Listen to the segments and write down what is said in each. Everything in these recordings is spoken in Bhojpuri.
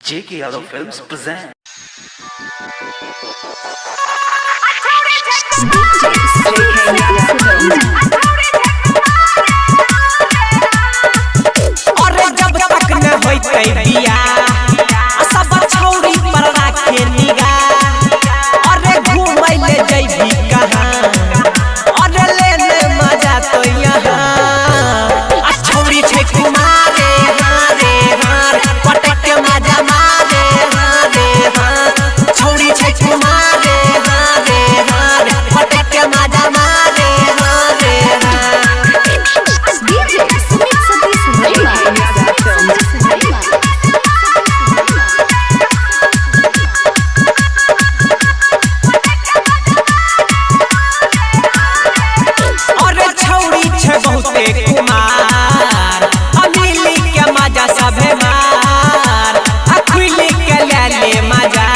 J.K. Yadav Films present. अरे जब तक न होइतै बियाह सब छौरी पर राखे निगाह। अरे घूमै ले जइबी कहाँ, अरे लेने मजा तो यहाँ। आ छौरी छै कुमारे हाँ रे हाँ, पटक के मजा मारे हाँ रे हाँ। छौरी छै कुमारे हाँ रे हाँ, पटक के मजा मारे हाँ रे हाँ। अरे छौरी छे बहुते कुमार, अमिली के मजा सभे मार। अखिली के ले मजा,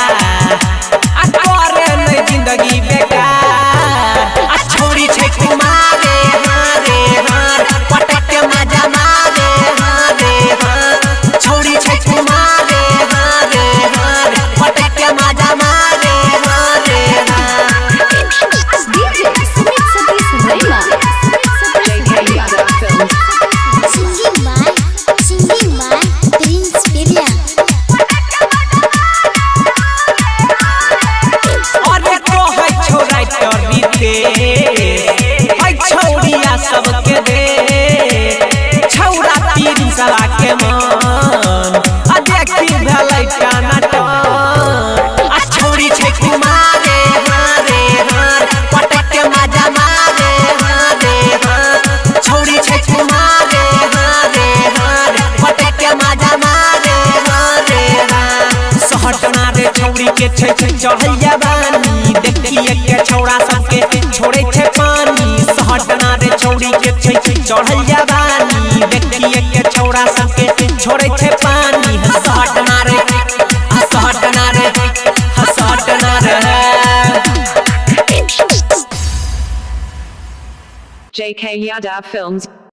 करे नहीं जिंदगी बेकार। आ छौरी छे कुमारे हाँ रे हाँ, पटक के मजा मारे हाँ रे हाँ। छौरी छे कुमारे हाँ रे हाँ, पटक के मजा मारे हाँ रे हाँ। अरे तो है छोरा टोरी दे, है छौरिया सबके दे। छौरा तीन सला के मन, आ देखी भलै टाना टान। आ छौरी छै कुमारे हाँ रे हाँ, पटक के मजा मारे हाँ रे हाँ। छौरी छै कुमारे हाँ रे हाँ, पटक के मजा मारे हाँ रे हाँ। सहटना रे छौरी के छै चढ़ैया बानी, देखिए के छौरा सबके छोड़े छे पानी। सहटना रे छौरी के छै चढ़ैया बानी, देखिए के छौरा सबके छोड़े छे पानी। सहटना रे सहटना रे सहटना रे। J.K. Yadav Films